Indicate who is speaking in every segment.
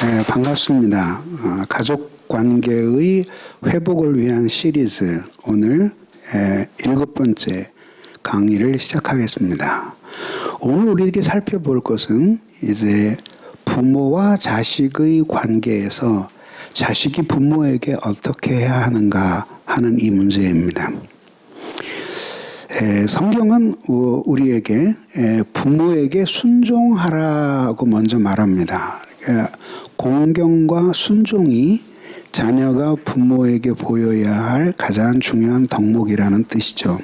Speaker 1: 네, 반갑습니다. 가족 관계의 회복을 위한 시리즈 오늘 7번째 강의를 시작하겠습니다. 오늘 우리에게 살펴볼 것은 이제 부모와 자식의 관계에서 자식이 부모에게 어떻게 해야 하는가 하는 이 문제입니다. 성경은 우리에게 부모에게 순종하라고 먼저 말합니다. 공경과 순종이 자녀가 부모에게 보여야 할 가장 중요한 덕목이라는 뜻이죠.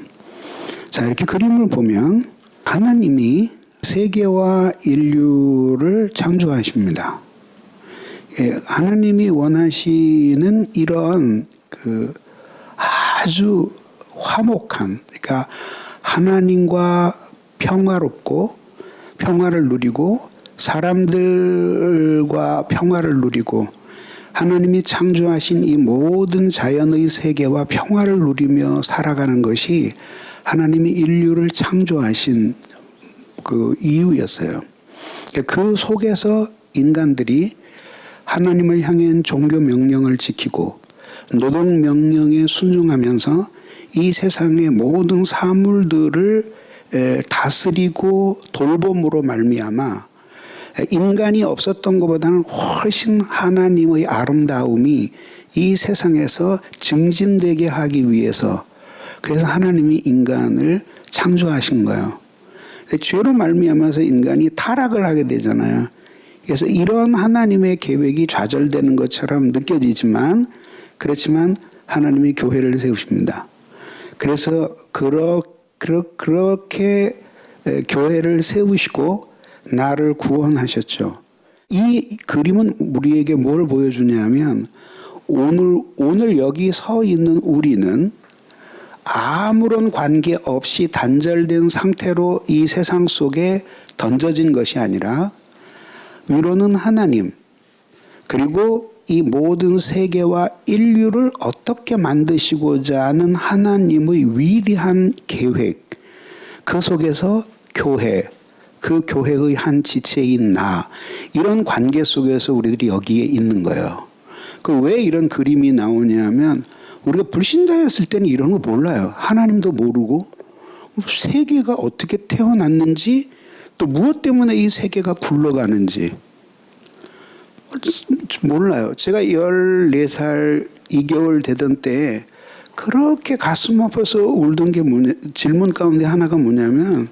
Speaker 1: 자, 이렇게 그림을 보면 하나님이 세계와 인류를 창조하십니다. 하나님이 원하시는 이런 아주 화목한, 그러니까 하나님과 평화롭고 평화를 누리고 사람들과 평화를 누리고 하나님이 창조하신 이 모든 자연의 세계와 평화를 누리며 살아가는 것이 하나님이 인류를 창조하신 그 이유였어요. 그 속에서 인간들이 하나님을 향한 종교 명령을 지키고 노동 명령에 순종하면서 이 세상의 모든 사물들을 다스리고 돌봄으로 말미암아 인간이 없었던 것보다는 훨씬 하나님의 아름다움이 이 세상에서 증진되게 하기 위해서, 그래서 하나님이 인간을 창조하신 거예요. 죄로 말미암아서 인간이 타락을 하게 되잖아요. 그래서 이런 하나님의 계획이 좌절되는 것처럼 느껴지지만, 그렇지만 하나님이 교회를 세우십니다. 그래서 그렇게 교회를 세우시고 나를 구원하셨죠. 이 그림은 우리에게 뭘 보여주냐면 오늘 여기 서 있는 우리는 아무런 관계 없이 단절된 상태로 이 세상 속에 던져진 것이 아니라 위로는 하나님, 그리고 이 모든 세계와 인류를 어떻게 만드시고자 하는 하나님의 위대한 계획, 그 속에서 교회, 그 교회의 한 지체인 나, 이런 관계 속에서 우리들이 여기에 있는 거예요. 왜 이런 그림이 나오냐면 우리가 불신자였을 때는 이런 거 몰라요. 하나님도 모르고 세계가 어떻게 태어났는지 또 무엇 때문에 이 세계가 굴러가는지 몰라요. 제가 14살 2개월 되던 때에 그렇게 가슴 아파서 울던 게 질문 가운데 하나가 뭐냐면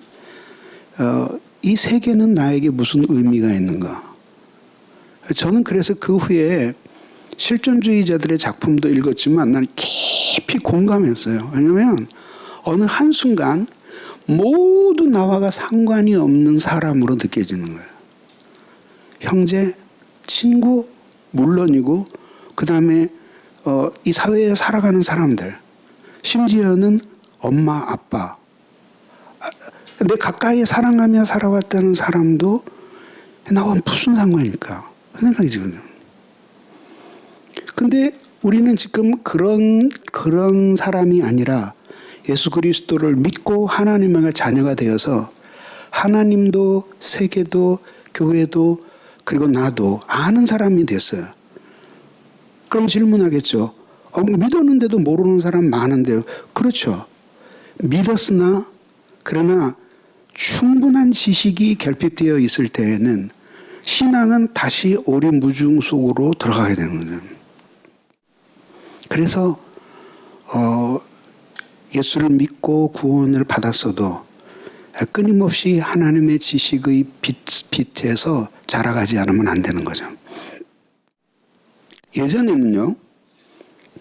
Speaker 1: 이 세계는 나에게 무슨 의미가 있는가? 저는 그래서 그 후에 실존주의자들의 작품도 읽었지만 난 깊이 공감했어요. 왜냐하면 어느 한순간 모두 나와 상관이 없는 사람으로 느껴지는 거예요. 형제, 친구 물론이고 그 다음에 이 사회에 살아가는 사람들, 심지어는 엄마, 아빠, 내 가까이 사랑하며 살아왔다는 사람도 나와 무슨 상관일까 생각이 들거든요. 근데 우리는 지금 그런 사람이 아니라 예수 그리스도를 믿고 하나님의 자녀가 되어서 하나님도 세계도 교회도 그리고 나도 아는 사람이 됐어요. 그럼 질문하겠죠. 믿었는데도 모르는 사람 많은데요. 그렇죠. 믿었으나 그러나 충분한 지식이 결핍되어 있을 때에는 신앙은 다시 오리무중 속으로 들어가게 되는 거죠. 그래서 예수를 믿고 구원을 받았어도 끊임없이 하나님의 지식의 빛에서 자라가지 않으면 안 되는 거죠. 예전에는요,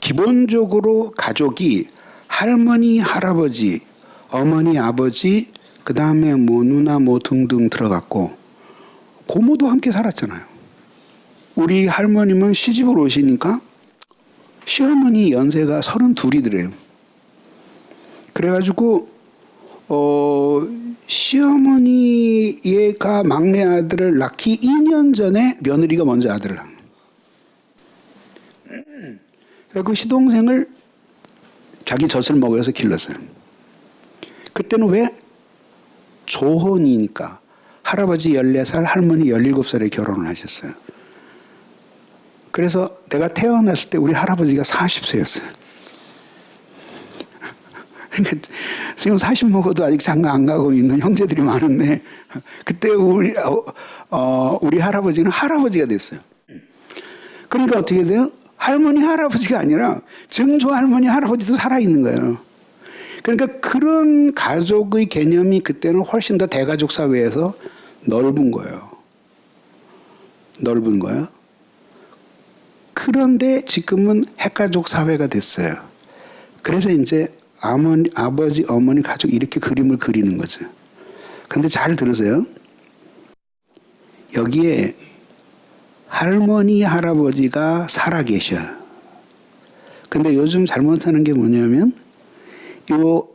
Speaker 1: 기본적으로 가족이 할머니, 할아버지, 어머니, 아버지, 그 다음에 누나 등등 들어갔고 고모도 함께 살았잖아요. 우리 할머님은 시집을 오시니까 시어머니 연세가 32이더래요. 그래가지고 시어머니가 막내 아들을 낳기 2년 전에 며느리가 먼저 아들을 낳은 거예요. 그 시동생을 자기 젖을 먹여서 길렀어요. 그때는 왜? 조혼이니까 할아버지 14살, 할머니 17살에 결혼을 하셨어요. 그래서 내가 태어났을 때 우리 할아버지가 40세였어요. 그러니까 지금 40 먹어도 아직 장가 안 가고 있는 형제들이 많은데 그때 우리 할아버지는 할아버지가 됐어요. 그러니까 어떻게 돼요? 할머니 할아버지가 아니라 증조 할머니 할아버지도 살아있는 거예요. 그러니까 그런 가족의 개념이 그때는 훨씬 더 대가족 사회에서 넓은 거예요. 넓은 거예요. 그런데 지금은 핵가족 사회가 됐어요. 그래서 이제 아버지, 어머니, 가족 이렇게 그림을 그리는 거죠. 근데 잘 들으세요. 여기에 할머니, 할아버지가 살아계셔. 근데 요즘 잘못하는 게 뭐냐면 요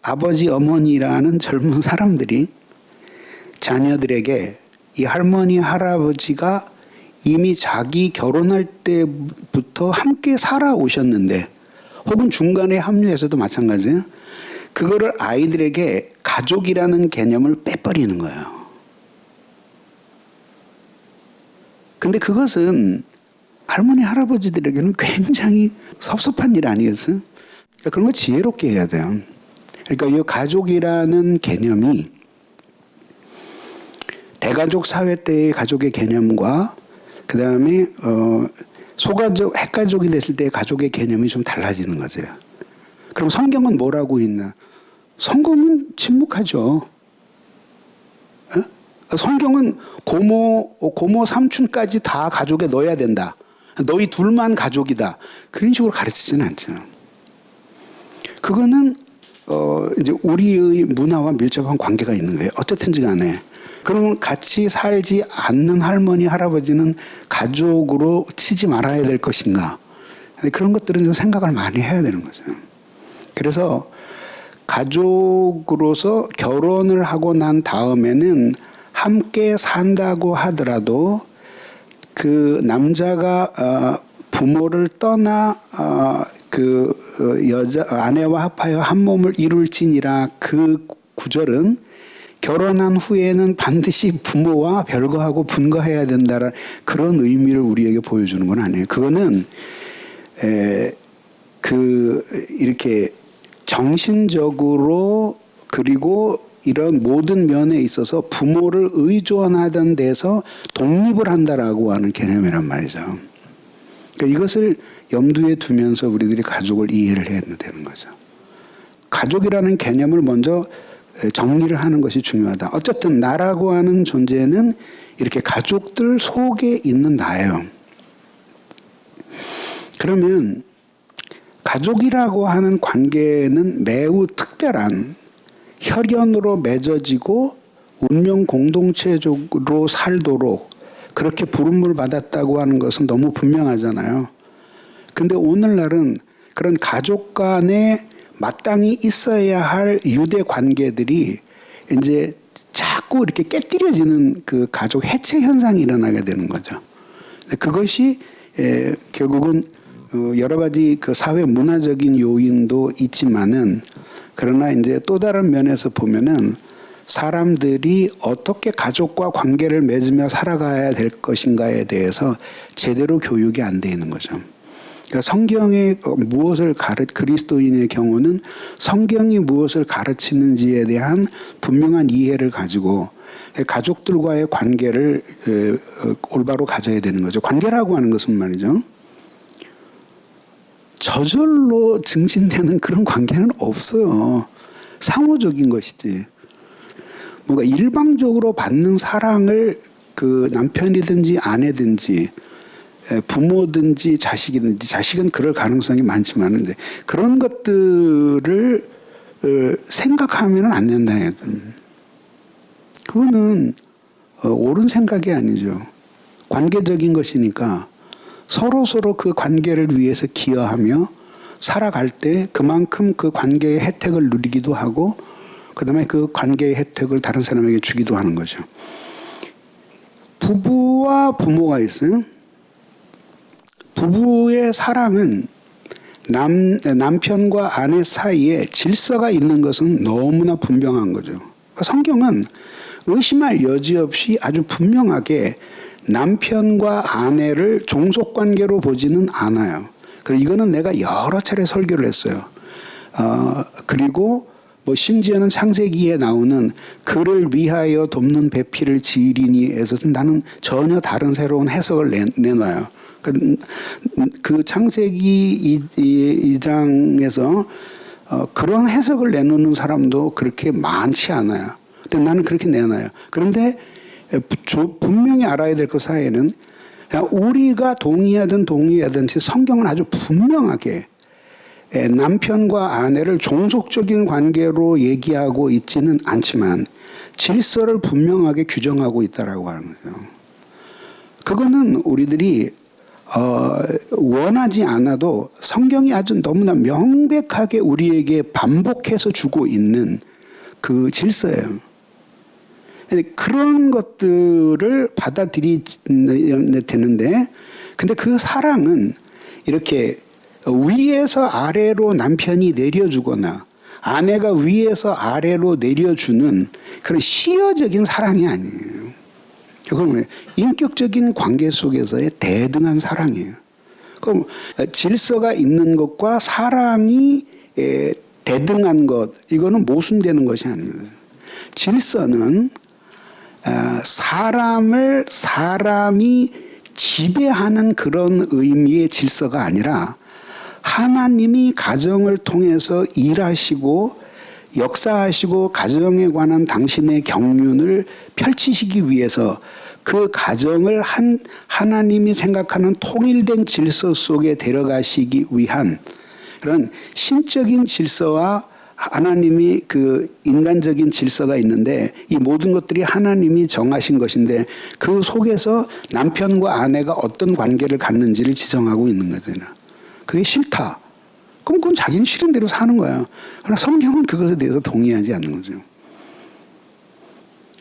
Speaker 1: 아버지, 어머니라는 젊은 사람들이 자녀들에게 이 할머니, 할아버지가 이미 자기 결혼할 때부터 함께 살아오셨는데 혹은 중간에 합류해서도 마찬가지예요. 그거를 아이들에게 가족이라는 개념을 빼버리는 거예요. 근데 그것은 할머니, 할아버지들에게는 굉장히 섭섭한 일 아니겠어요? 그러니까 그런 걸 지혜롭게 해야 돼요. 그러니까 이 가족이라는 개념이 대가족 사회 때의 가족의 개념과 그 다음에 소가족, 핵가족이 됐을 때의 가족의 개념이 좀 달라지는 거죠. 그럼 성경은 뭐라고 있나? 성경은 침묵하죠. 성경은 고모 삼촌까지 다 가족에 넣어야 된다. 너희 둘만 가족이다. 그런 식으로 가르치지는 않죠. 그거는 이제 우리의 문화와 밀접한 관계가 있는 거예요. 어떻든지 간에. 그러면 같이 살지 않는 할머니, 할아버지는 가족으로 치지 말아야 될 것인가. 그런 것들은 좀 생각을 많이 해야 되는 거죠. 그래서 가족으로서 결혼을 하고 난 다음에는 함께 산다고 하더라도 그 남자가 부모를 떠나 여자 아내와 합하여 한 몸을 이룰지니라 그 구절은 결혼한 후에는 반드시 부모와 별거하고 분거해야 된다는 그런 의미를 우리에게 보여주는 건 아니에요. 그거는 이렇게 정신적으로 그리고 이런 모든 면에 있어서 부모를 의존하던 데서 독립을 한다라고 하는 개념이란 말이죠. 그러니까 이것을 염두에 두면서 우리들이 가족을 이해를 해야 되는 거죠. 가족이라는 개념을 먼저 정리를 하는 것이 중요하다. 어쨌든 나라고 하는 존재는 이렇게 가족들 속에 있는 나예요. 그러면 가족이라고 하는 관계는 매우 특별한 혈연으로 맺어지고 운명 공동체적으로 살도록 그렇게 부름을 받았다고 하는 것은 너무 분명하잖아요. 근데 오늘날은 그런 가족 간에 마땅히 있어야 할 유대 관계들이 이제 자꾸 이렇게 깨뜨려지는 그 가족 해체 현상이 일어나게 되는 거죠. 그것이 결국은 여러 가지 그 사회 문화적인 요인도 있지만은 그러나 이제 또 다른 면에서 보면은 사람들이 어떻게 가족과 관계를 맺으며 살아가야 될 것인가에 대해서 제대로 교육이 안 돼 있는 거죠. 그러니까 성경에 무엇을 그리스도인의 경우는 성경이 무엇을 가르치는지에 대한 분명한 이해를 가지고 가족들과의 관계를 올바로 가져야 되는 거죠. 관계라고 하는 것은 말이죠. 저절로 증진되는 그런 관계는 없어요. 상호적인 것이지. 뭔가 일방적으로 받는 사랑을 그 남편이든지 아내든지 부모든지 자식이든지 자식은 그럴 가능성이 많지만 그런 것들을 생각하면 안 된다. 그거는 옳은 생각이 아니죠. 관계적인 것이니까 서로 그 관계를 위해서 기여하며 살아갈 때 그만큼 그 관계의 혜택을 누리기도 하고 그다음에 그 관계의 혜택을 다른 사람에게 주기도 하는 거죠. 부부와 부모가 있어요. 부부의 사랑은 남편과 아내 사이에 질서가 있는 것은 너무나 분명한 거죠. 성경은 의심할 여지 없이 아주 분명하게 남편과 아내를 종속관계로 보지는 않아요. 그리고 이거는 내가 여러 차례 설교를 했어요. 그리고 뭐 심지어는 창세기에 나오는 그를 위하여 돕는 배필을 지으리니에서 나는 전혀 다른 새로운 해석을 내놔요. 그 창세기 2장에서 그런 해석을 내놓는 사람도 그렇게 많지 않아요. 근데 나는 그렇게 내놔요. 그런데 분명히 알아야 될 것 사이에는 우리가 동의하든지 성경은 아주 분명하게 남편과 아내를 종속적인 관계로 얘기하고 있지는 않지만 질서를 분명하게 규정하고 있다라고 하는 거예요. 그거는 우리들이 원하지 않아도 성경이 아주 너무나 명백하게 우리에게 반복해서 주고 있는 그 질서예요. 그런 것들을 받아들여야 되는데, 근데 그 사랑은 이렇게 위에서 아래로 남편이 내려주거나 아내가 위에서 아래로 내려주는 그런 시어적인 사랑이 아니에요. 그건 인격적인 관계 속에서의 대등한 사랑이에요. 그럼 질서가 있는 것과 사랑이 대등한 것, 이거는 모순되는 것이 아닙니다. 질서는 사람이 지배하는 그런 의미의 질서가 아니라 하나님이 가정을 통해서 일하시고 역사하시고 가정에 관한 당신의 경륜을 펼치시기 위해서 그 가정을 하나님이 생각하는 통일된 질서 속에 데려가시기 위한 그런 신적인 질서와 하나님이 그 인간적인 질서가 있는데 이 모든 것들이 하나님이 정하신 것인데 그 속에서 남편과 아내가 어떤 관계를 갖는지를 지정하고 있는 거잖아요. 그게 싫다. 그럼 그건 자기는 싫은 대로 사는 거야. 그러나 성경은 그것에 대해서 동의하지 않는 거죠.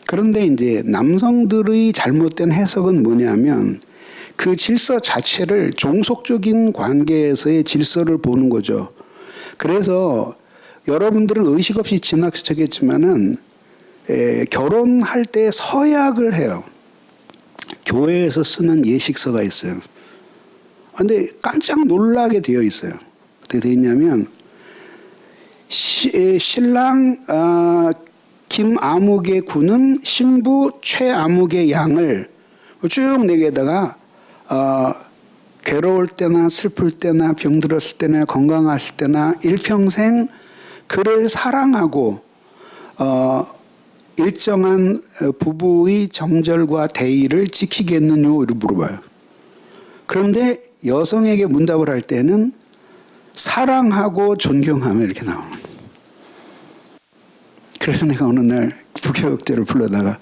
Speaker 1: 그런데 이제 남성들의 잘못된 해석은 뭐냐면 그 질서 자체를 종속적인 관계에서의 질서를 보는 거죠. 그래서 여러분들은 의식 없이 지나치겠지만은 결혼할 때 서약을 해요. 교회에서 쓰는 예식서가 있어요. 근데 깜짝 놀라게 되어 있어요. 어떻게 되어 있냐면 신랑 김아무개 군은 신부 최아무개 양을 쭉 내게다가 괴로울 때나 슬플 때나 병들었을 때나 건강했을 때나 일평생 그를 사랑하고 일정한 부부의 정절과 대의를 지키겠느냐를 물어봐요. 그런데 여성에게 문답을 할 때는 사랑하고 존경하며 이렇게 나오는 거예요. 그래서 내가 어느 날 부교육자를 불러다가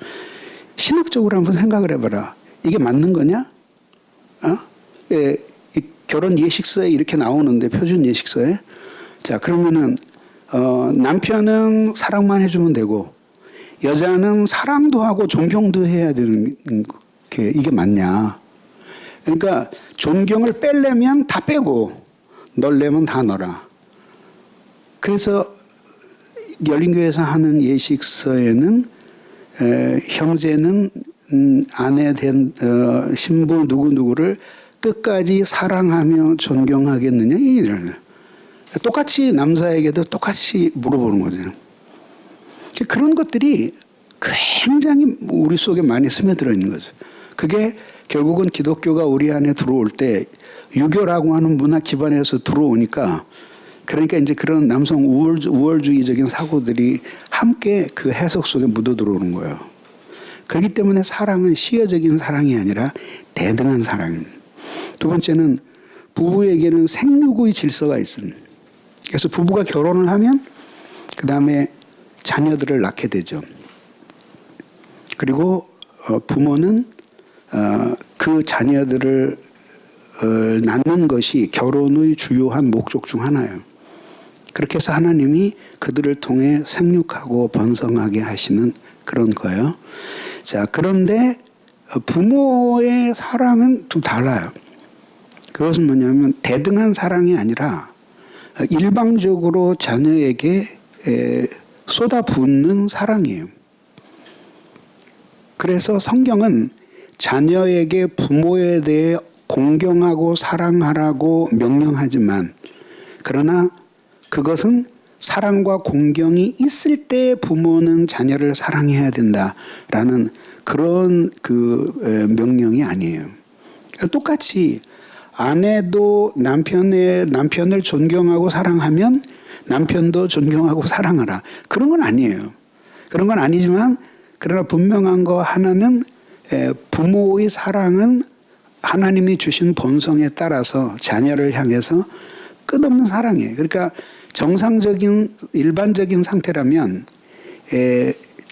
Speaker 1: 신학적으로 한번 생각을 해봐라. 이게 맞는 거냐? 결혼 예식서에 이렇게 나오는데 표준 예식서에 자 그러면은 남편은 사랑만 해주면 되고 여자는 사랑도 하고 존경도 해야 되는 게 이게 맞냐? 그러니까 존경을 빼려면 다 빼고 넣으려면 다 넣어라. 그래서 열린교회에서 하는 예식서에는 형제는 아내 된 신부 누구누구를 끝까지 사랑하며 존경하겠느냐 이래요. 똑같이 남자에게도 똑같이 물어보는 거죠. 그런 것들이 굉장히 우리 속에 많이 스며들어 있는 거죠. 그게 결국은 기독교가 우리 안에 들어올 때 유교라고 하는 문화 기반에서 들어오니까 그러니까 이제 그런 남성 우월주의적인 사고들이 함께 그 해석 속에 묻어 들어오는 거예요. 그렇기 때문에 사랑은 시어적인 사랑이 아니라 대등한 사랑입니다. 두 번째는 부부에게는 생육의 질서가 있습니다. 그래서 부부가 결혼을 하면 그 다음에 자녀들을 낳게 되죠. 그리고 부모는 그 자녀들을 낳는 것이 결혼의 주요한 목적 중 하나예요. 그렇게 해서 하나님이 그들을 통해 생육하고 번성하게 하시는 그런 거예요. 자, 그런데 부모의 사랑은 좀 달라요. 그것은 뭐냐면 대등한 사랑이 아니라 일방적으로 자녀에게 쏟아붓는 사랑이에요. 그래서 성경은 자녀에게 부모에 대해 공경하고 사랑하라고 명령하지만 그러나 그것은 사랑과 공경이 있을 때 부모는 자녀를 사랑해야 된다라는 그런 명령이 아니에요. 똑같이 아내도 남편을 존경하고 사랑하면 남편도 존경하고 사랑하라. 그런 건 아니에요. 그런 건 아니지만 그러나 분명한 거 하나는 부모의 사랑은 하나님이 주신 본성에 따라서 자녀를 향해서 끝없는 사랑이에요. 그러니까 정상적인 일반적인 상태라면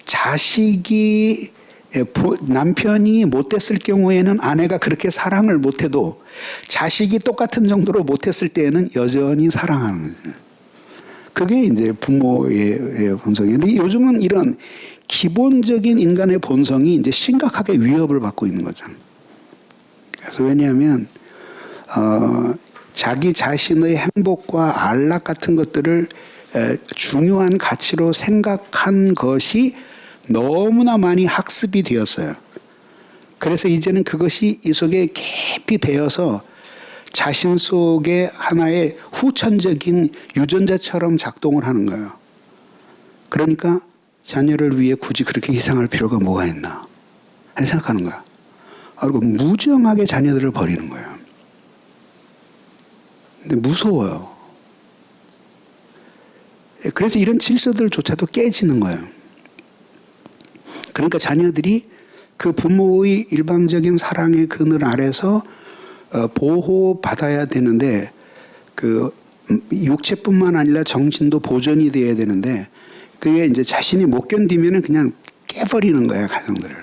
Speaker 1: 자식이 남편이 못됐을 경우에는 아내가 그렇게 사랑을 못해도 자식이 똑같은 정도로 못했을 때에는 여전히 사랑하는 거예요. 그게 이제 부모의 본성이에요. 근데 요즘은 이런 기본적인 인간의 본성이 이제 심각하게 위협을 받고 있는 거죠. 그래서 왜냐하면 자기 자신의 행복과 안락 같은 것들을 중요한 가치로 생각한 것이 너무나 많이 학습이 되었어요. 그래서 이제는 그것이 이 속에 깊이 배어서 자신 속에 하나의 후천적인 유전자처럼 작동을 하는 거예요. 그러니까 자녀를 위해 굳이 그렇게 희생할 필요가 뭐가 있나 생각하는 거야. 그리고 무정하게 자녀들을 버리는 거예요. 근데 무서워요. 그래서 이런 질서들조차도 깨지는 거예요. 그러니까 자녀들이 그 부모의 일방적인 사랑의 그늘 아래서 보호받아야 되는데 그 육체뿐만 아니라 정신도 보존이 돼야 되는데 그게 이제 자신이 못 견디면은 그냥 깨버리는 거예요, 가정들을.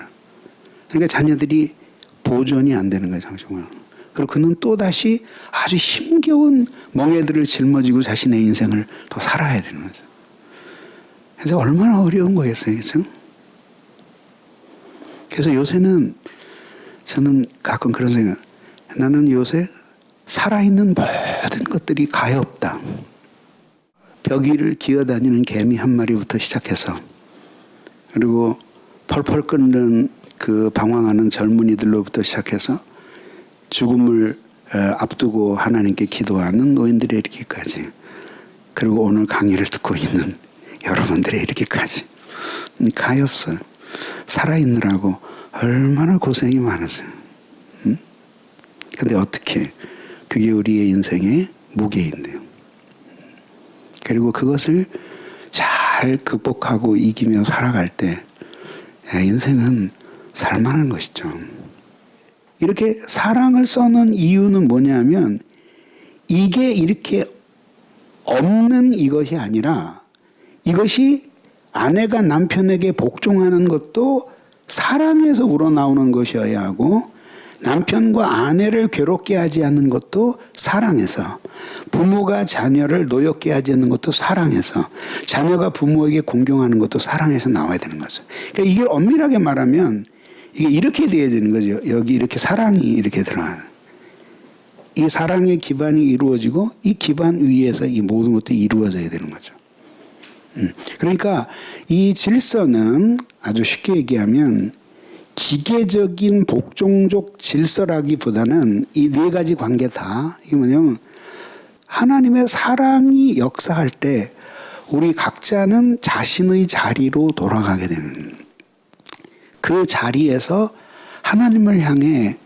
Speaker 1: 그러니까 자녀들이 보존이 안 되는 거예요, 정신으로. 그리고 그는 또다시 아주 힘겨운 멍에들을 짊어지고 자신의 인생을 더 살아야 되는 거죠. 그래서 얼마나 어려운 거겠어요, 그렇죠? 그래서 요새는 저는 가끔 그런 생각, 나는 요새 살아있는 모든 것들이 가엾다. 벽 위를 기어다니는 개미 한 마리부터 시작해서 그리고 펄펄 끓는 그 방황하는 젊은이들로부터 시작해서 죽음을 앞두고 하나님께 기도하는 노인들에 이르기까지 그리고 오늘 강의를 듣고 있는 여러분들에 이르기까지 가엾어요. 살아있느라고 얼마나 고생이 많으세요. 응? 근데 어떻게 그게 우리의 인생의 무게인데요. 그리고 그것을 잘 극복하고 이기며 살아갈 때 인생은 살만한 것이죠. 이렇게 사랑을 써는 이유는 뭐냐면 이게 이렇게 없는 이것이 아니라 이것이 아내가 남편에게 복종하는 것도 사랑에서 우러나오는 것이어야 하고 남편과 아내를 괴롭게 하지 않는 것도 사랑에서 부모가 자녀를 노엽게 하지 않는 것도 사랑에서 자녀가 부모에게 공경하는 것도 사랑에서 나와야 되는 거죠. 그러니까 이걸 엄밀하게 말하면 이게 이렇게 돼야 되는 거죠. 여기 이렇게 사랑이 이렇게 들어가는. 이 사랑의 기반이 이루어지고 이 기반 위에서 이 모든 것들이 이루어져야 되는 거죠. 그러니까 이 질서는 아주 쉽게 얘기하면 기계적인 복종적 질서라기보다는 이 네 가지 관계 다 이게 뭐냐면 하나님의 사랑이 역사할 때 우리 각자는 자신의 자리로 돌아가게 되는 그 자리에서 하나님을 향해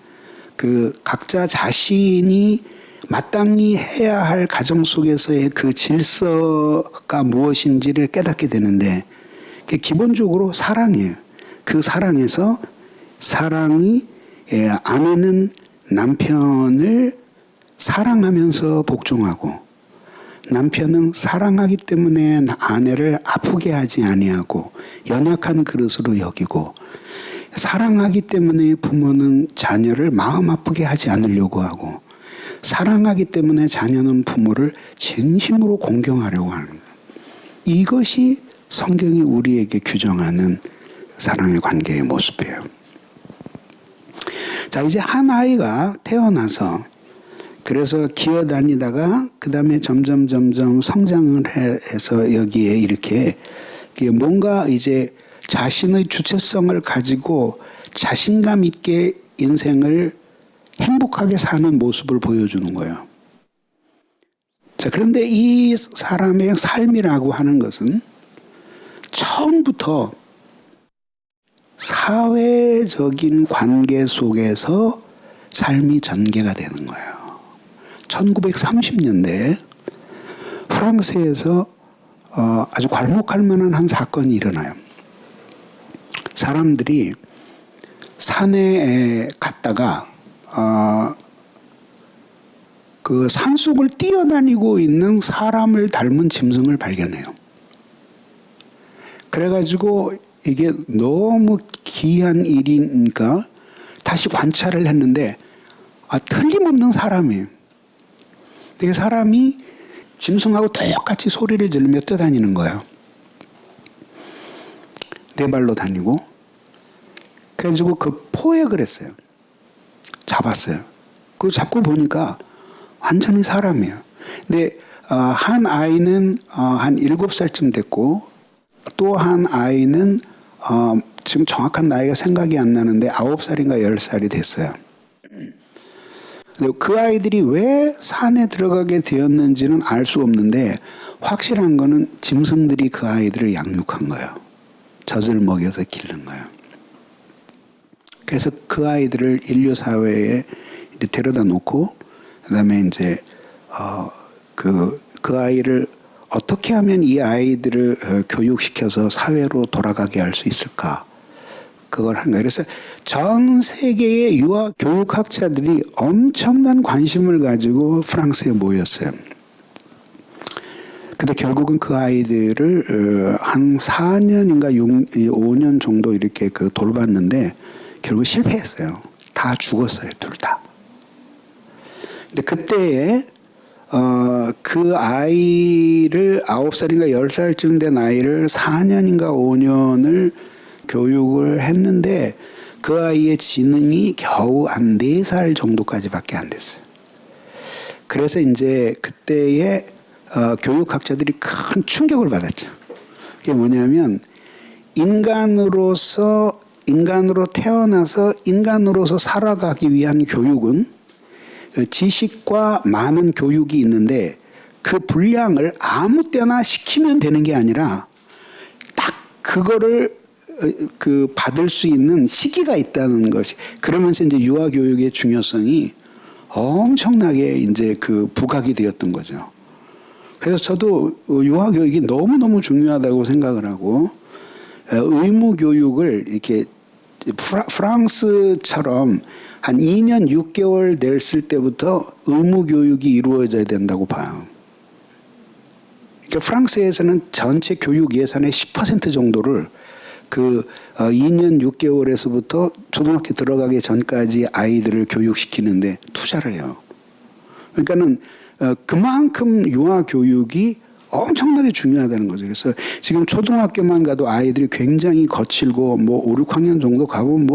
Speaker 1: 그 각자 자신이 마땅히 해야 할 가정 속에서의 그 질서가 무엇인지를 깨닫게 되는데 그게 기본적으로 사랑이에요. 그 사랑에서 사랑이 아내는 남편을 사랑하면서 복종하고 남편은 사랑하기 때문에 아내를 아프게 하지 아니하고 연약한 그릇으로 여기고 사랑하기 때문에 부모는 자녀를 마음 아프게 하지 않으려고 하고 사랑하기 때문에 자녀는 부모를 진심으로 공경하려고 하는 거예요. 이것이 성경이 우리에게 규정하는 사랑의 관계의 모습이에요. 자, 이제 한 아이가 태어나서 그래서 기어다니다가 그 다음에 점점 성장을 해서 여기에 이렇게 뭔가 이제 자신의 주체성을 가지고 자신감 있게 인생을 행복하게 사는 모습을 보여주는 거예요. 자, 그런데 이 사람의 삶이라고 하는 것은 처음부터 사회적인 관계 속에서 삶이 전개가 되는 거예요. 1930년대에 프랑스에서 아주 괄목할 만한 한 사건이 일어나요. 사람들이 산에 갔다가 그 산속을 뛰어다니고 있는 사람을 닮은 짐승을 발견해요. 그래가지고 이게 너무 기이한 일이니까 다시 관찰을 했는데 틀림없는 사람이에요. 이 사람이 짐승하고 똑같이 소리를 지르며 뛰어다니는 거예요. 네 발로 다니고. 그래가지고 그 포획을 했어요. 잡았어요. 그거 잡고 보니까 완전히 사람이에요. 근데 한 아이는 한 7살쯤 됐고 또 한 아이는 지금 정확한 나이가 생각이 안 나는데 9살인가 10살이 됐어요. 그 아이들이 왜 산에 들어가게 되었는지는 알 수 없는데 확실한 거는 짐승들이 그 아이들을 양육한 거예요. 젖을 먹여서 기른 거예요. 그래서 그 아이들을 인류 사회에 데려다 놓고 그다음에 이제 그 아이를 어떻게 하면 이 아이들을 교육시켜서 사회로 돌아가게 할 수 있을까? 그걸 한 거예요. 그래서 전 세계의 유아 교육학자들이 엄청난 관심을 가지고 프랑스에 모였어요. 근데 결국은 그 아이들을 한 4년인가 5년 정도 이렇게 돌봤는데 결국 실패했어요. 다 죽었어요, 둘 다. 근데 그때에 그 아이를 9살인가 10살쯤 된 아이를 4년인가 5년을 교육을 했는데 그 아이의 지능이 겨우 한 4살 정도까지밖에 안 됐어요. 그래서 이제 그때에 교육학자들이 큰 충격을 받았죠. 그게 뭐냐면 인간으로 태어나서 인간으로서 살아가기 위한 교육은 지식과 많은 교육이 있는데 그 분량을 아무 때나 시키면 되는 게 아니라 딱 그거를 받을 수 있는 시기가 있다는 것이, 그러면서 이제 유아 교육의 중요성이 엄청나게 이제 부각이 되었던 거죠. 그래서 저도 유아 교육이 너무너무 중요하다고 생각을 하고 의무 교육을 이렇게 프랑스처럼 한 2년 6개월 됐을 때부터 의무 교육이 이루어져야 된다고 봐요. 그러니까 프랑스에서는 전체 교육 예산의 10% 정도를 2년 6개월에서부터 초등학교 들어가기 전까지 아이들을 교육시키는데 투자를 해요. 그러니까는 그만큼 유아 교육이 엄청나게 중요하다는 거죠. 그래서 지금 초등학교만 가도 아이들이 굉장히 거칠고 5, 6학년 정도 가면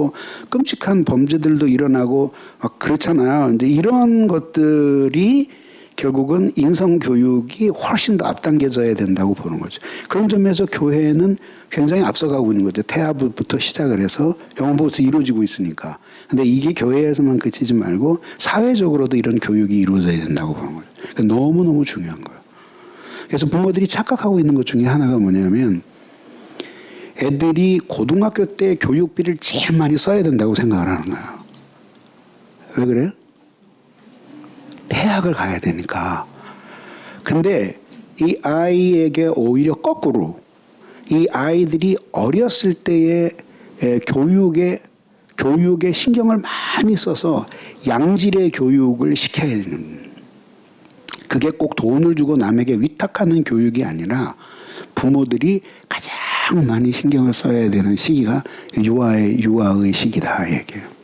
Speaker 1: 끔찍한 범죄들도 일어나고 그렇잖아요. 이제 이런 것들이 결국은 인성 교육이 훨씬 더 앞당겨져야 된다고 보는 거죠. 그런 점에서 교회는 굉장히 앞서가고 있는 거죠. 태아부부터 시작을 해서 영어부터 이루어지고 있으니까. 근데 이게 교회에서만 그치지 말고 사회적으로도 이런 교육이 이루어져야 된다고 보는 거죠. 그러니까 너무너무 중요한 거예요. 그래서 부모들이 착각하고 있는 것 중에 하나가 뭐냐면 애들이 고등학교 때 교육비를 제일 많이 써야 된다고 생각을 하는 거예요. 왜 그래요? 대학을 가야 되니까. 근데 이 아이에게 오히려 거꾸로 이 아이들이 어렸을 때의 교육에 신경을 많이 써서 양질의 교육을 시켜야 되는, 그게 꼭 돈을 주고 남에게 위탁하는 교육이 아니라 부모들이 가장 많이 신경을 써야 되는 시기가 유아의 시기다 얘기예요.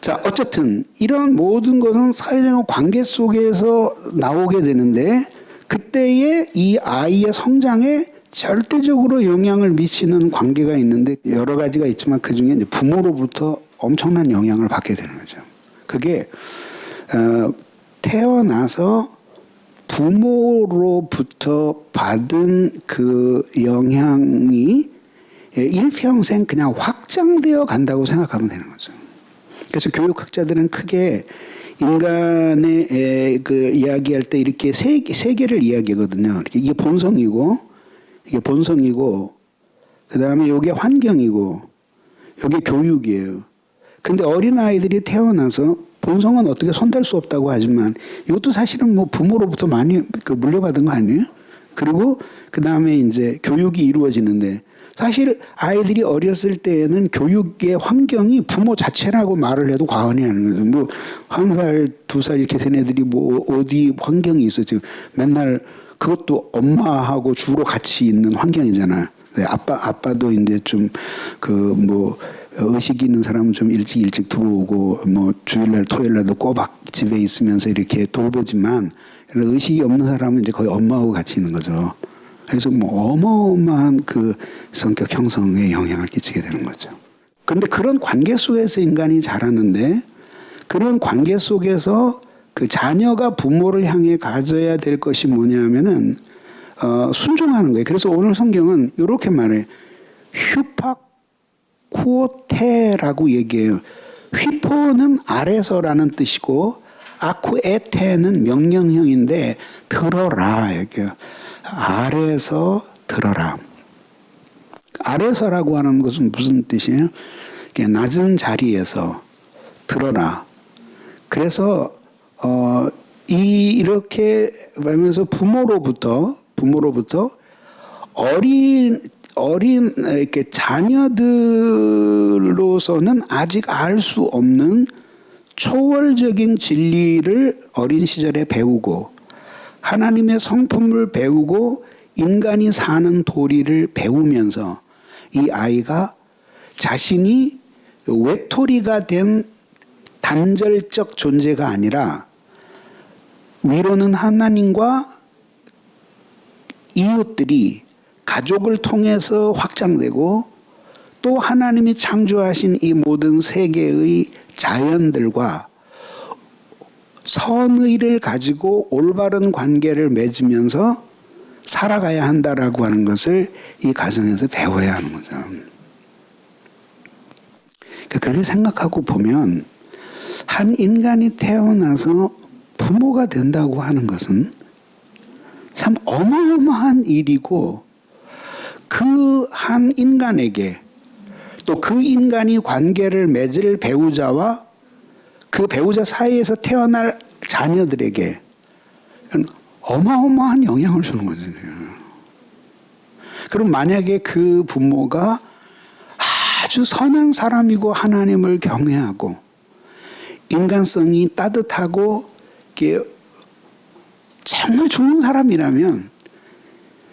Speaker 1: 자, 어쨌든 이런 모든 것은 사회적 관계 속에서 나오게 되는데 그때의 이 아이의 성장에 절대적으로 영향을 미치는 관계가 있는데 여러 가지가 있지만 그중에 이제 부모로부터 엄청난 영향을 받게 되는 거죠. 그게 태어나서 부모로부터 받은 그 영향이 일평생 그냥 확장되어 간다고 생각하면 되는 거죠. 그래서 교육학자들은 크게 인간의 그 이야기할 때 이렇게 세 개를 이야기하거든요. 이게 본성이고, 그 다음에 이게 환경이고, 이게 교육이에요. 근데 어린 아이들이 태어나서 본성은 어떻게 손댈 수 없다고 하지만 이것도 사실은 뭐 부모로부터 많이 물려받은 거 아니에요? 그리고 그 다음에 이제 교육이 이루어지는데 사실 아이들이 어렸을 때에는 교육의 환경이 부모 자체라고 말을 해도 과언이 아닌 거죠. 뭐 1살, 2살 이렇게 된 애들이 뭐 어디 환경이 있어 지금 맨날 그것도 엄마하고 주로 같이 있는 환경이잖아요. 네, 아빠도 이제 좀 뭐 의식이 있는 사람은 좀 일찍 들어오고 뭐 주일날 토요일날도 꼬박 집에 있으면서 이렇게 돌보지만 의식이 없는 사람은 이제 거의 엄마하고 같이 있는 거죠. 그래서 뭐 어마어마한 그 성격 형성에 영향을 끼치게 되는 거죠. 그런데 그런 관계 속에서 인간이 자라는데 그런 관계 속에서 그 자녀가 부모를 향해 가져야 될 것이 뭐냐면은 순종하는 거예요. 그래서 오늘 성경은 이렇게 말해. 휘파쿠오테라고 얘기해요. 휘포는 아래서라는 뜻이고 아쿠에테는 명령형인데 들어라 여기요. 아래서 들어라. 아래서라고 하는 것은 무슨 뜻이에요? 낮은 자리에서 들어라. 그래서 이렇게 하면서 부모로부터 어린 이렇게 자녀들로서는 아직 알 수 없는 초월적인 진리를 어린 시절에 배우고 하나님의 성품을 배우고 인간이 사는 도리를 배우면서 이 아이가 자신이 외톨이가 된 단절적 존재가 아니라 위로는 하나님과 이웃들이 가족을 통해서 확장되고 또 하나님이 창조하신 이 모든 세계의 자연들과 선의를 가지고 올바른 관계를 맺으면서 살아가야 한다라고 하는 것을 이 가정에서 배워야 하는 거죠. 그렇게 생각하고 보면 한 인간이 태어나서 부모가 된다고 하는 것은 참 어마어마한 일이고 그 한 인간에게 또 그 인간이 관계를 맺을 배우자와 그 배우자 사이에서 태어날 자녀들에게 어마어마한 영향을 주는 거잖아요. 그럼 만약에 그 부모가 아주 선한 사람이고 하나님을 경외하고 인간성이 따뜻하고 정말 좋은 사람이라면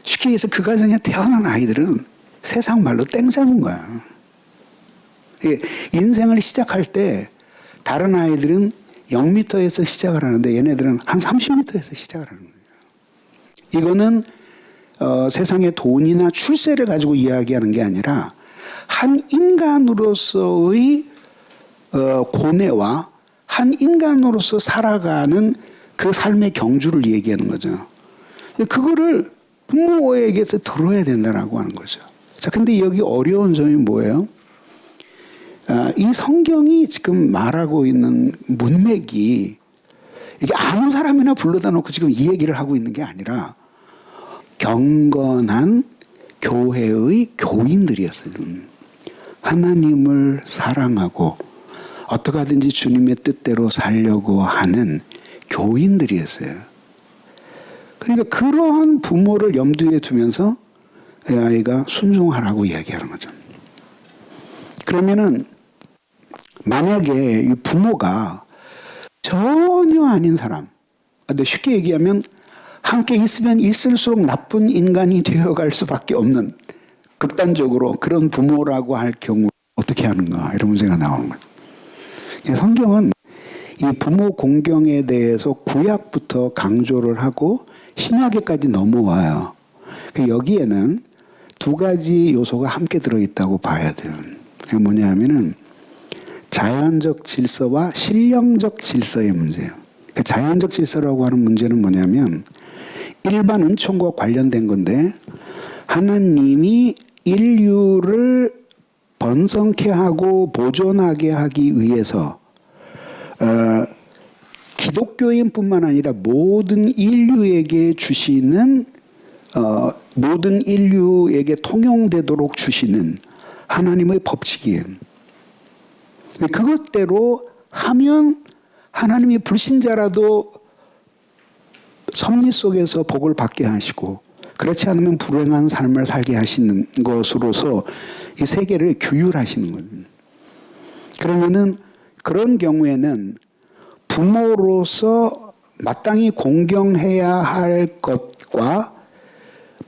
Speaker 1: 쉽게 해서 그 가정에 태어난 아이들은 세상 말로 땡 잡은 거야. 인생을 시작할 때 다른 아이들은 0m에서 시작을 하는데 얘네들은 한 30m에서 시작을 하는 거예요. 이거는 세상의 돈이나 출세를 가지고 이야기하는 게 아니라 한 인간으로서의 고뇌와 한 인간으로서 살아가는 그 삶의 경주를 얘기하는 거죠. 그거를 부모에게서 들어야 된다라고 하는 거죠. 자, 근데 여기 어려운 점이 뭐예요? 이 성경이 지금 말하고 있는 문맥이 이게 아무 사람이나 불러다 놓고 지금 이 얘기를 하고 있는 게 아니라 경건한 교회의 교인들이었어요. 하나님을 사랑하고 어떻게 하든지 주님의 뜻대로 살려고 하는 교인들이었어요. 그러니까 그러한 부모를 염두에 두면서 이 아이가 순종하라고 이야기하는 거죠. 그러면은 만약에 이 부모가 전혀 아닌 사람, 근데 쉽게 얘기하면 함께 있으면 있을수록 나쁜 인간이 되어갈 수밖에 없는 극단적으로 그런 부모라고 할 경우 어떻게 하는가 이런 문제가 나오는 거예요. 성경은 이 부모 공경에 대해서 구약부터 강조를 하고 신약에까지 넘어와요. 여기에는 두 가지 요소가 함께 들어있다고 봐야 돼요. 그게 뭐냐 하면은 자연적 질서와 신령적 질서의 문제예요. 자연적 질서라고 하는 문제는 뭐냐면 일반 은총과 관련된 건데 하나님이 인류를 번성케 하고 보존하게 하기 위해서 기독교인뿐만 아니라 모든 인류에게 주시는 모든 인류에게 통용되도록 주시는 하나님의 법칙이에요. 그것대로 하면 하나님이 불신자라도 섭리 속에서 복을 받게 하시고 그렇지 않으면 불행한 삶을 살게 하시는 것으로서 이 세계를 규율하시는 거예요. 그러면은 그런 경우에는 부모로서 마땅히 공경해야 할 것과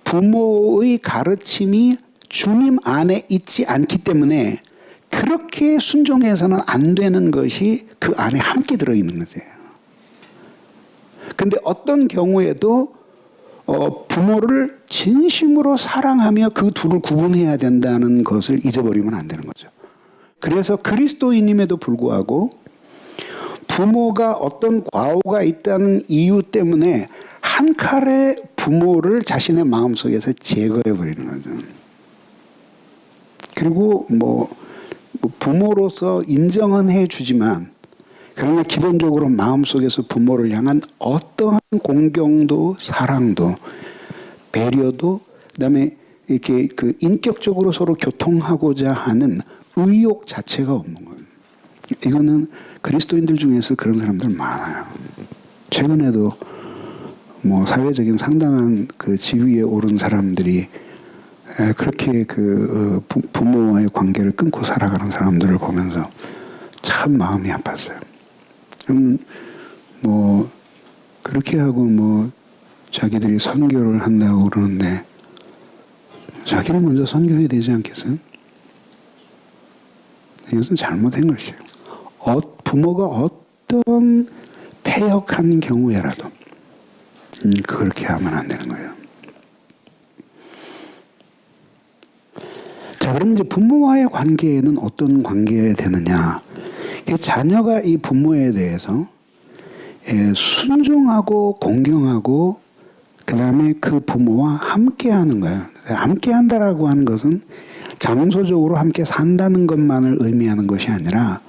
Speaker 1: 부모의 가르침이 주님 안에 있지 않기 때문에 그렇게 순종해서는 안 되는 것이 그 안에 함께 들어있는 거죠. 근데 어떤 경우에도 부모를 진심으로 사랑하며 그 둘을 구분해야 된다는 것을 잊어버리면 안 되는 거죠. 그래서 그리스도인임에도 불구하고 부모가 어떤 과오가 있다는 이유 때문에 한 칼에 부모를 자신의 마음속에서 제거해버리는 거죠. 그리고 부모로서 인정은 해주지만 그러나 기본적으로 마음속에서 부모를 향한 어떠한 공경도 사랑도 배려도 그다음에 이렇게 그 인격적으로 서로 교통하고자 하는 의욕 자체가 없는 거예요. 이거는 그리스도인들 중에서 그런 사람들 많아요. 최근에도 사회적인 상당한 그 지위에 오른 사람들이 그렇게 그 부모와의 관계를 끊고 살아가는 사람들을 보면서 참 마음이 아팠어요. 그렇게 하고 자기들이 선교를 한다고 그러는데 자기를 먼저 선교해야 되지 않겠어요? 이것은 잘못된 것이에요. 부모가 어떤 패역한 경우에라도 그렇게 하면 안 되는 거예요. 자, 그럼 이제 부모와의 관계에는 어떤 관계가 되느냐? 자녀가 이 부모에 대해서 순종하고 공경하고 그 다음에 그 부모와 함께하는 거예요. 함께한다라고 하는 것은 장소적으로 함께 산다는 것만을 의미하는 것이 아니라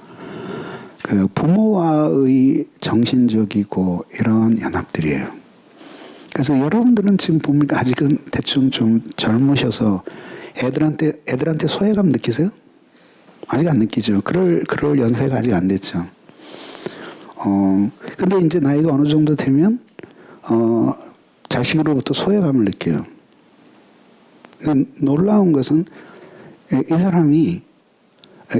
Speaker 1: 그 부모와의 정신적이고 이런 연합들이에요. 그래서 여러분들은 지금 보면 아직은 대충 좀 젊으셔서 애들한테 소외감 느끼세요? 아직 안 느끼죠. 그럴 연세가 아직 안 됐죠. 근데 이제 나이가 어느 정도 되면 자식으로부터 소외감을 느껴요. 근데 놀라운 것은 이 사람이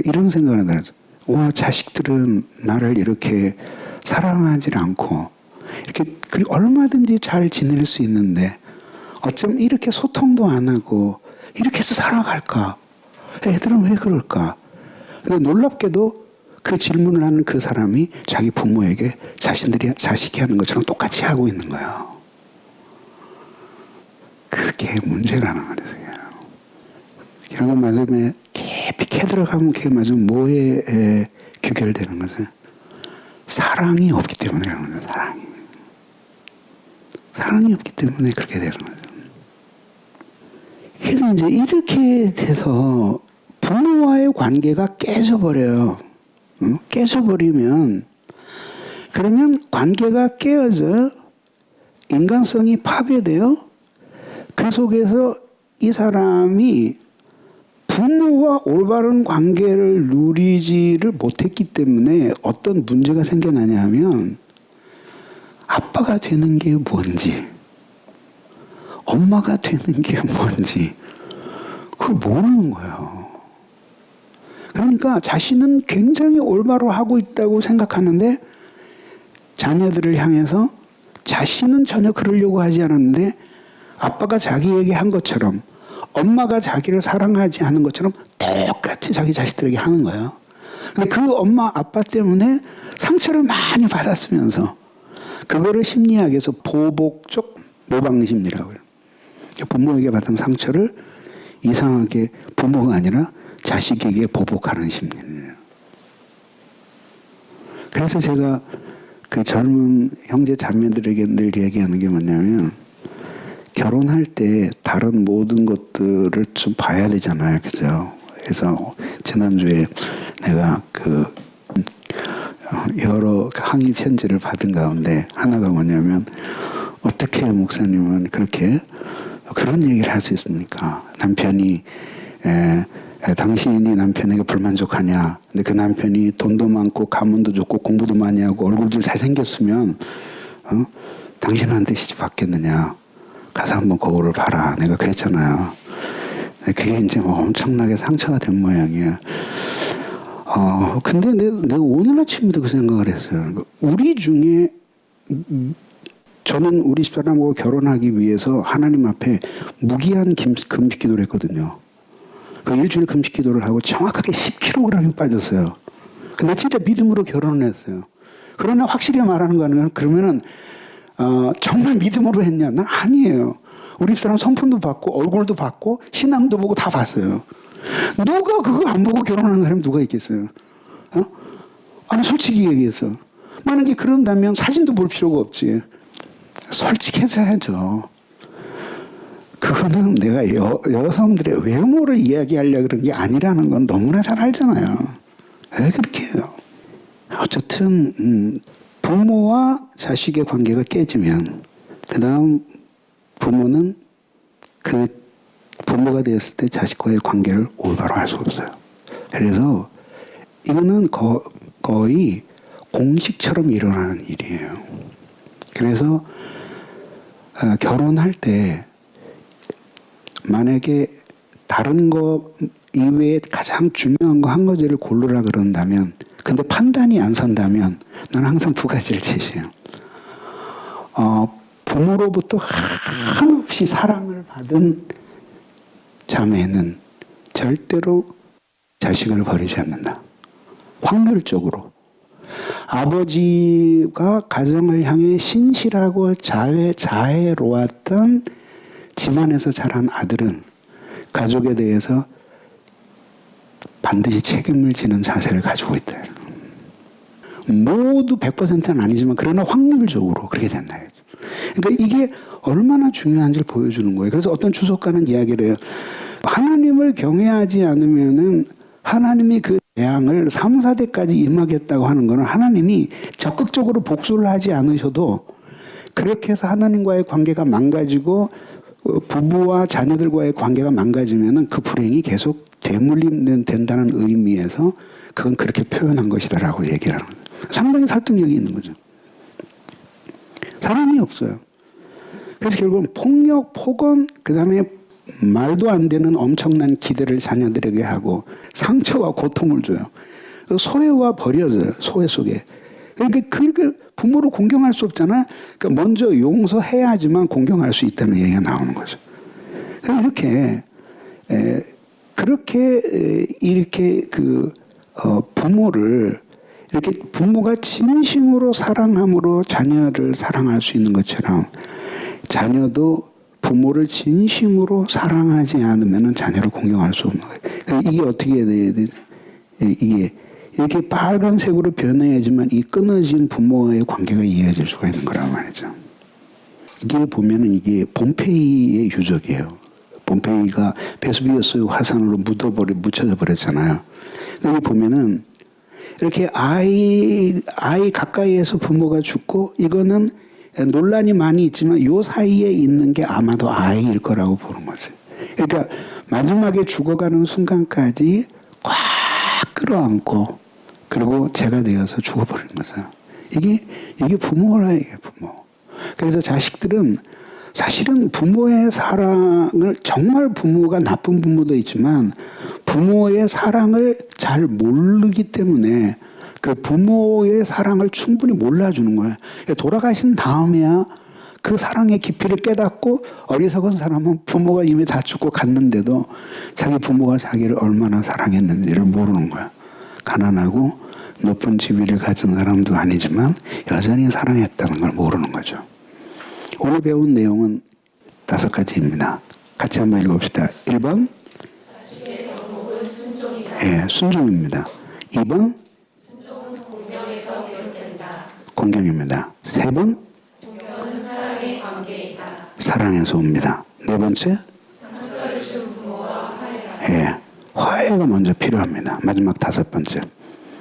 Speaker 1: 이런 생각을 하더라고요. 와, 자식들은 나를 이렇게 사랑하지 않고 이렇게 얼마든지 잘 지낼 수 있는데 어쩜 이렇게 소통도 안 하고 이렇게 해서 살아갈까? 애들은 왜 그럴까? 근데 놀랍게도 그 질문을 하는 그 사람이 자기 부모에게 자식이 하는 것처럼 똑같이 하고 있는 거예요. 그게 문제라는 거예요. 이런 거 맞으면 깊이 캐들어가면 그게 맞으면 뭐에 귀결되는 거죠? 사랑이 없기 때문에 그런 거죠. 사랑이 없기 때문에 그렇게 되는 거죠. 그래서 이제 이렇게 돼서 부모와의 관계가 깨져버려요. 깨져버리면 그러면 관계가 깨어져 인간성이 파괴돼요. 그 속에서 이 사람이 부모와 올바른 관계를 누리지를 못했기 때문에 어떤 문제가 생겨나냐 하면 아빠가 되는 게 뭔지 엄마가 되는 게 뭔지 그걸 모르는 거예요. 그러니까 자신은 굉장히 올바로 하고 있다고 생각하는데 자녀들을 향해서 자신은 전혀 그러려고 하지 않았는데 아빠가 자기에게 한 것처럼 엄마가 자기를 사랑하지 않은 것처럼 똑같이 자기 자식들에게 하는 거예요. 근데 그 엄마 아빠 때문에 상처를 많이 받았으면서 그거를 심리학에서 보복적 모방심리라고 해요. 부모에게 받은 상처를 이상하게 부모가 아니라 자식에게 보복하는 심리예요. 그래서 제가 그 젊은 형제 자매들에게 늘 얘기하는 게 뭐냐면 결혼할 때 다른 모든 것들을 좀 봐야 되잖아요. 그죠? 그래서 지난주에 내가 여러 항의 편지를 받은 가운데 하나가 뭐냐면 어떻게 목사님은 그렇게 그런 얘기를 할 수 있습니까? 남편이 당신이 남편에게 불만족하냐? 근데 그 남편이 돈도 많고 가문도 좋고 공부도 많이 하고 얼굴도 잘생겼으면 당신한테 시집 받겠느냐? 가서 한번 거울을 봐라. 내가 그랬잖아요. 그게 이제 뭐 엄청나게 상처가 된 모양이에요. 근데 내가 오늘 아침에도 그 생각을 했어요. 우리 중에 저는 우리 집사람하고 결혼하기 위해서 하나님 앞에 무기한 금식 기도를 했거든요. 그 일주일 금식 기도를 하고 정확하게 10kg이 빠졌어요. 근데 진짜 믿음으로 결혼을 했어요. 그러나 확실히 말하는 거는 그러면은 정말 믿음으로 했냐? 난 아니에요. 우리 집사람 성품도 봤고 얼굴도 봤고 신앙도 보고 다 봤어요. 누가 그거 안 보고 결혼하는 사람이 누가 있겠어요? 아니 솔직히 얘기해서 만약에 그런다면 사진도 볼 필요가 없지. 솔직해져야죠. 그거는 내가 여성들의 외모를 이야기하려고 그런 게 아니라는 건 너무나 잘 알잖아요. 왜 그렇게 해요? 어쨌든 부모와 자식의 관계가 깨지면 그 다음 부모는 그 부모가 되었을 때 자식과의 관계를 올바로 할 수 없어요. 그래서 이거는 거의 공식처럼 일어나는 일이에요. 그래서 결혼할 때 만약에 다른 거 이외에 가장 중요한 거 한 가지를 고르라 그런다면 근데 판단이 안 선다면 나는 항상 두 가지를 제시해요. 부모로부터 한없이 사랑을 받은 자매는 절대로 자식을 버리지 않는다. 확률적으로. 아버지가 가정을 향해 신실하고 자애로웠던 집안에서 자란 아들은 가족에 대해서 반드시 책임을 지는 자세를 가지고 있다. 모두 100%는 아니지만 그러나 확률적으로 그렇게 된다. 그러니까 이게 얼마나 중요한지를 보여주는 거예요. 그래서 어떤 주석가는 이야기를 해요. 하나님을 경외하지 않으면은 하나님이 그 재앙을 3, 4대까지 임하겠다고 하는 것은 하나님이 적극적으로 복수를 하지 않으셔도 그렇게 해서 하나님과의 관계가 망가지고 부부와 자녀들과의 관계가 망가지면은 그 불행이 계속 되물림된다는 의미에서 그건 그렇게 표현한 것이다라고 얘기를 하는 거예요. 상당히 설득력이 있는 거죠. 사람이 없어요. 그래서 결국은 폭력, 폭언, 그 다음에 말도 안 되는 엄청난 기대를 자녀들에게 하고 상처와 고통을 줘요. 소외와 버려져요. 소외 속에. 그러니까 그렇게 부모를 공경할 수 없잖아. 그러니까 먼저 용서해야지만 공경할 수 있다는 얘기가 나오는 거죠. 그래서 이렇게 부모를 이렇게 부모가 진심으로 사랑함으로 자녀를 사랑할 수 있는 것처럼 자녀도 부모를 진심으로 사랑하지 않으면 자녀를 공경할 수 없는 거예요. 이게 어떻게 해야 되지? 이게 이렇게 빨간색으로 변해야지만 이 끊어진 부모와의 관계가 이어질 수가 있는 거란 말이죠. 이게 보면은 이게 폼페이의 유적이에요. 폼페이가 베수비우스 화산으로 묻혀져 버렸잖아요. 여기 보면은 이렇게 아이 가까이에서 부모가 죽고 이거는 논란이 많이 있지만 요 사이에 있는 게 아마도 아이일 거라고 보는 거죠. 그러니까 마지막에 죽어가는 순간까지 꽉 끌어안고 그리고 제가 되어서 죽어버리는 거죠. 이게 부모라 이게 부모. 그래서 자식들은 사실은 부모의 사랑을 정말 부모가 나쁜 부모도 있지만 부모의 사랑을 잘 모르기 때문에 그 부모의 사랑을 충분히 몰라주는 거예요. 돌아가신 다음에야 그 사랑의 깊이를 깨닫고 어리석은 사람은 부모가 이미 다 죽고 갔는데도 자기 부모가 자기를 얼마나 사랑했는지를 모르는 거예요. 가난하고 높은 지위를 가진 사람도 아니지만 여전히 사랑했다는 걸 모르는 거죠. 오늘 배운 내용은 5가지입니다. 같이 한번 읽어봅시다. 1번
Speaker 2: 자식의 덕목은 순종이다.
Speaker 1: 예, 순종입니다. 2번
Speaker 2: 순종은 공경에서 비롯된다.
Speaker 1: 공경입니다. 3번
Speaker 2: 공경은 사랑의 관계이다.
Speaker 1: 사랑에서 옵니다. 4번째
Speaker 2: 상처를 준 부모와 화해라.
Speaker 1: 예, 화해가 먼저 필요합니다. 마지막 5번째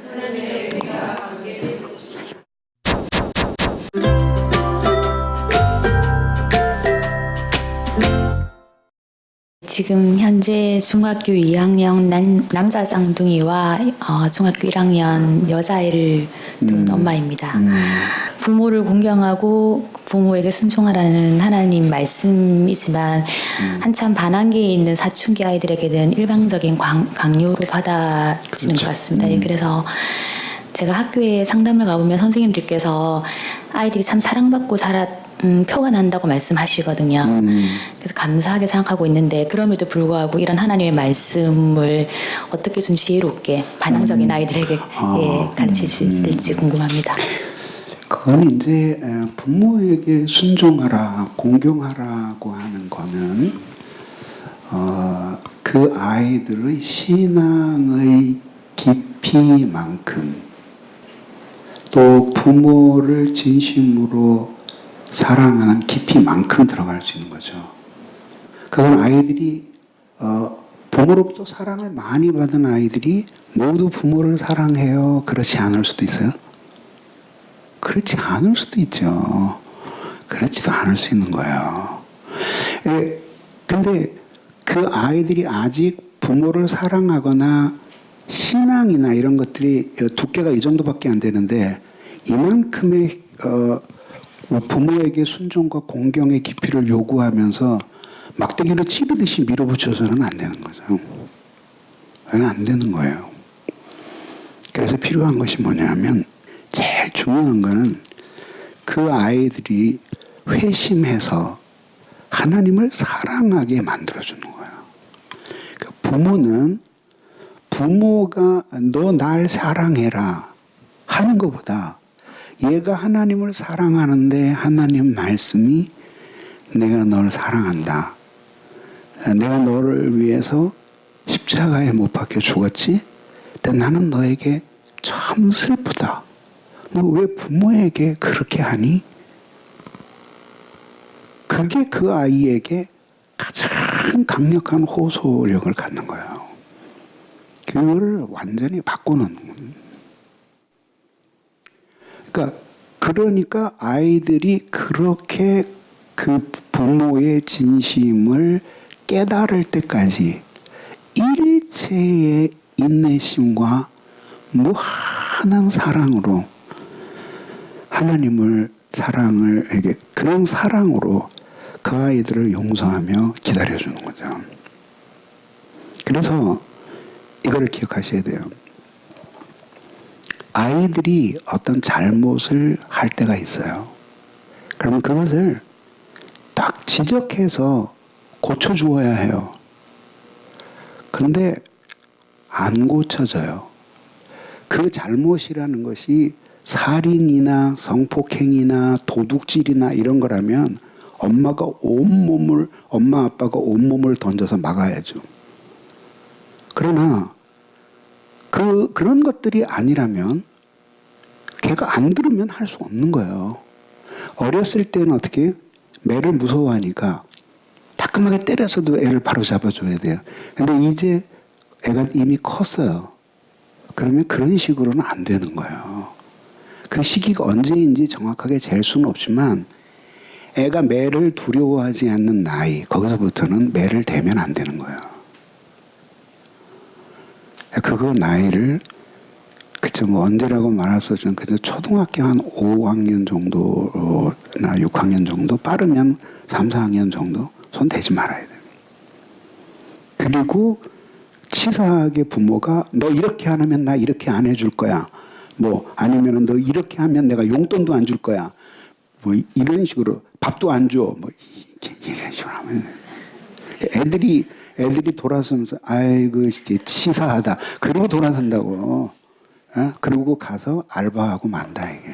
Speaker 2: 하나님의 의가 관계를 고치시고
Speaker 3: 지금 현재 중학교 2학년 남자 쌍둥이와 중학교 1학년 여자아이를 둔 엄마입니다. 부모를 공경하고 부모에게 순종하라는 하나님 말씀이지만 한참 반항기에 있는 사춘기 아이들에게는 일방적인 강요로 받아지는 것 같습니다. 그래서 제가 학교에 상담을 가보면 선생님들께서 아이들이 참 사랑받고 표가 난다고 말씀하시거든요. 그래서 감사하게 생각하고 있는데 그럼에도 불구하고 이런 하나님의 말씀을 어떻게 좀 지혜롭게 반항적인 아이들에게 가르칠 수 있을지 궁금합니다.
Speaker 1: 그건 이제 부모에게 순종하라, 공경하라고 하는 거는 그 아이들의 신앙의 깊이만큼 또 부모를 진심으로 사랑하는 깊이만큼 들어갈 수 있는 거죠. 그건 아이들이 부모로부터 사랑을 많이 받은 아이들이 모두 부모를 사랑해요. 그렇지 않을 수도 있어요. 그렇지 않을 수도 있죠. 그렇지도 않을 수 있는 거예요. 근데 그 아이들이 아직 부모를 사랑하거나 신앙이나 이런 것들이 두께가 이 정도밖에 안 되는데 이만큼의 부모에게 순종과 공경의 깊이를 요구하면서 막대기를 치르듯이 밀어붙여서는 안 되는 거죠. 그건 안 되는 거예요. 그래서 필요한 것이 뭐냐면 제일 중요한 거는 그 아이들이 회심해서 하나님을 사랑하게 만들어주는 거예요. 그러니까 부모는 부모가 너 날 사랑해라 하는 것보다 얘가 하나님을 사랑하는데 하나님 말씀이 내가 널 사랑한다. 내가 너를 위해서 십자가에 못 박혀 죽었지? 근데 나는 너에게 참 슬프다. 너 왜 부모에게 그렇게 하니? 그게 그 아이에게 가장 강력한 호소력을 갖는 거예요. 그거를 완전히 바꿔놓는 거예요. 그러니까 아이들이 그렇게 그 부모의 진심을 깨달을 때까지 일체의 인내심과 무한한 사랑으로 하나님을 그런 사랑으로 그 아이들을 용서하며 기다려주는 거죠. 그래서 이걸 기억하셔야 돼요. 아이들이 어떤 잘못을 할 때가 있어요. 그러면 그것을 딱 지적해서 고쳐주어야 해요. 그런데 안 고쳐져요. 그 잘못이라는 것이 살인이나 성폭행이나 도둑질이나 이런 거라면 엄마 아빠가 온몸을 던져서 막아야죠. 그러나 그런 것들이 아니라면 걔가 안 들으면 할 수 없는 거예요. 어렸을 때는 어떻게 매를 무서워하니까 따끔하게 때려서도 애를 바로 잡아줘야 돼요. 근데 이제 애가 이미 컸어요. 그러면 그런 식으로는 안 되는 거예요. 그 시기가 언제인지 정확하게 잴 수는 없지만 애가 매를 두려워하지 않는 나이, 거기서부터는 매를 대면 안 되는 거예요. 그거 나이를 언제라고 말할 수 없지만 그래도 초등학교 한 5학년 정도나 6학년 정도, 빠르면 3, 4학년 정도 손 대지 말아야 돼요. 그리고 치사하게 부모가 너 이렇게 안 하면 나 이렇게 안 해줄 거야. 아니면 너 이렇게 하면 내가 용돈도 안 줄 거야. 이런 식으로 밥도 안 줘. 이런 식으로 하면 애들이 돌아서면서 아이고 진짜 치사하다. 그러고 돌아선다고. 그러고 가서 알바하고 만다 이게.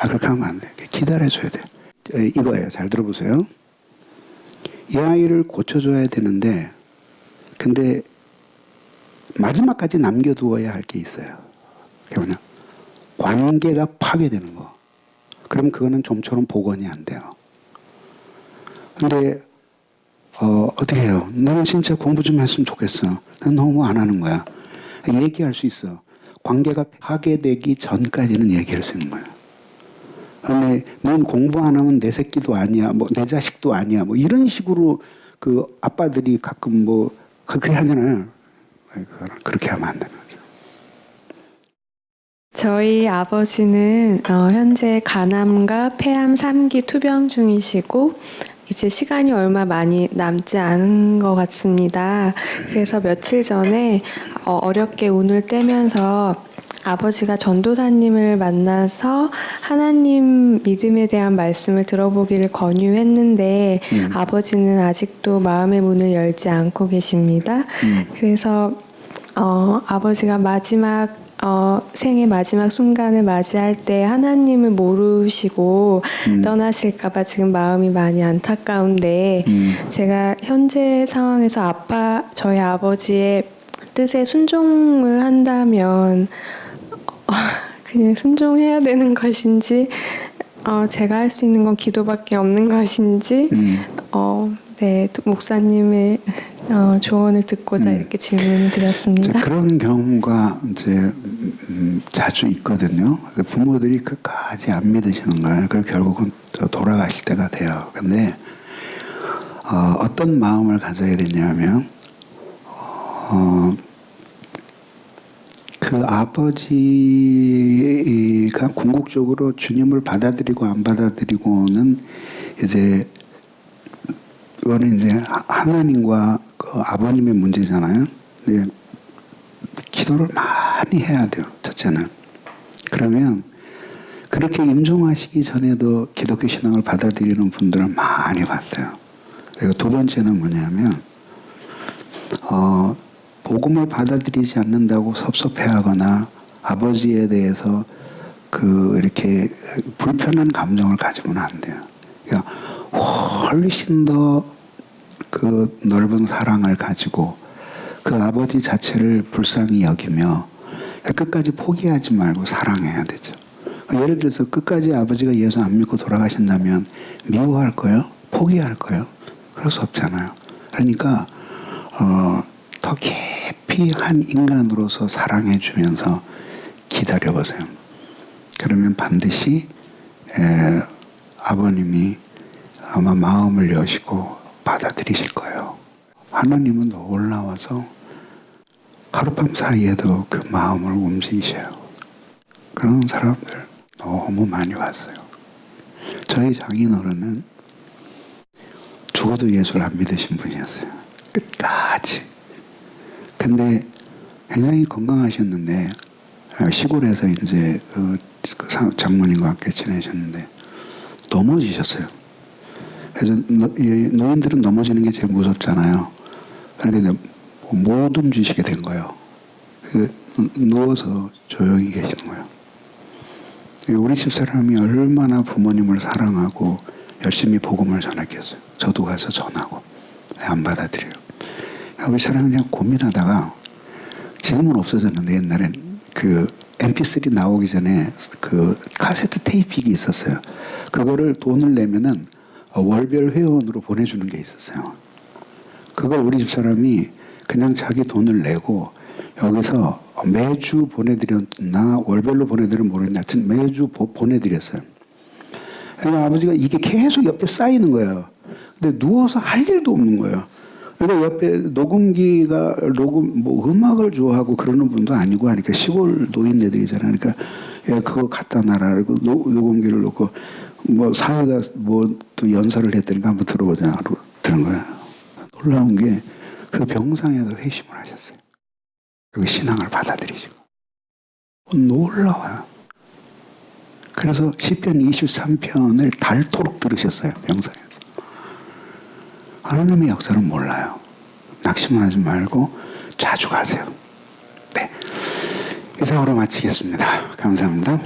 Speaker 1: 그렇게 하면 안 돼. 기다려줘야 돼. 이거예요. 잘 들어보세요. 이 아이를 고쳐줘야 되는데 근데 마지막까지 남겨두어야 할 게 있어요. 그게 뭐냐? 관계가 파괴되는 거. 그럼 그거는 좀처럼 복원이 안 돼요. 근데 어떻게 해요? 나는 진짜 공부 좀 했으면 좋겠어. 난 너무 안 하는 거야. 얘기할 수 있어. 관계가 파괴되기 전까지는 얘기할 수 있는 거야. 근데 넌 공부 안 하면 내 새끼도 아니야. 내 자식도 아니야. 이런 식으로 그 아빠들이 가끔 뭐 그렇게 하잖아요. 그렇게 하면 안 되는 거죠.
Speaker 4: 저희 아버지는 현재 간암과 폐암 3기 투병 중이시고 이제 시간이 얼마 많이 남지 않은 것 같습니다. 그래서 며칠 전에 어렵게 운을 떼면서 아버지가 전도사님을 만나서 하나님 믿음에 대한 말씀을 들어보기를 권유했는데 아버지는 아직도 마음의 문을 열지 않고 계십니다. 그래서 아버지가 생의 마지막 순간을 맞이할 때 하나님을 모르시고 떠나실까봐 지금 마음이 많이 안타까운데 제가 현재 상황에서 저희 아버지의 뜻에 순종을 한다면 그냥 순종해야 되는 것인지 제가 할 수 있는 건 기도밖에 없는 것인지 네, 목사님의 조언을 듣고자 이렇게 질문을 드렸습니다.
Speaker 1: 그런 경우가 이제 자주 있거든요. 부모들이 끝까지 안 믿으시는 거예요. 그리고 결국은 또 돌아가실 때가 돼요. 근데 어떤 마음을 가져야 되냐면 그 아버지가 궁극적으로 주님을 받아들이고 안 받아들이고는 이제 이거는 이제 하나님과 그 아버님의 문제잖아요. 근데 기도를 많이 해야 돼요. 첫째는. 그러면 그렇게 임종하시기 전에도 기독교 신앙을 받아들이는 분들을 많이 봤어요. 그리고 두 번째는 뭐냐면 복음을 받아들이지 않는다고 섭섭해하거나 아버지에 대해서 이렇게 불편한 감정을 가지면 안 돼요. 그러니까 훨씬 더 그 넓은 사랑을 가지고 그 아버지 자체를 불쌍히 여기며 끝까지 포기하지 말고 사랑해야 되죠. 예를 들어서 끝까지 아버지가 예수 안 믿고 돌아가신다면 미워할 거예요? 포기할 거예요? 그럴 수 없잖아요. 그러니까 더 깊이 한 인간으로서 사랑해 주면서 기다려 보세요. 그러면 반드시 아버님이 아마 마음을 여시고 받아들이실 거예요. 하나님은 놀라워서 하룻밤 사이에도 그 마음을 움직이셔요. 그런 사람들 너무 많이 봤어요. 저희 장인어른은 죽어도 예수를 안 믿으신 분이었어요. 끝까지. 근데 굉장히 건강하셨는데 시골에서 이제 그 장모님과 함께 지내셨는데 넘어지셨어요. 그래서 노인들은 넘어지는 게 제일 무섭잖아요. 그러니까 못 움직이게 된 거예요. 누워서 조용히 계시는 거예요. 우리 집사람이 얼마나 부모님을 사랑하고 열심히 복음을 전했겠어요. 저도 가서 전하고 안 받아들여요. 우리 사람이 그냥 고민하다가 지금은 없어졌는데 옛날엔 그 MP3 나오기 전에 그 카세트 테이프기 있었어요. 그거를 돈을 내면은 월별 회원으로 보내주는 게 있었어요. 그걸 우리 집사람이 그냥 자기 돈을 내고 여기서 매주 보내드렸나 월별로 보내드리면 모르겠는데 하여튼 매주 보내드렸어요. 그러니까 아버지가 이게 계속 옆에 쌓이는 거예요. 근데 누워서 할 일도 없는 거예요. 그러니까 옆에 녹음기가 뭐 음악을 좋아하고 그러는 분도 아니고 하니까 시골 노인네들이잖아요. 그러니까 야 그거 갖다 놔라. 그리고 녹음기를 놓고 뭐 사회가 뭐 또 연설을 했더니까 한번 들어보자 하고 들은 거예요. 놀라운 게 그 병상에서 회심을 하셨어요. 그리고 신앙을 받아들이시고 놀라워요. 그래서 시편 23편을 닳도록 들으셨어요. 병상에서. 하나님의 역사는 몰라요. 낙심하지 말고 자주 가세요. 네, 이상으로 마치겠습니다. 감사합니다.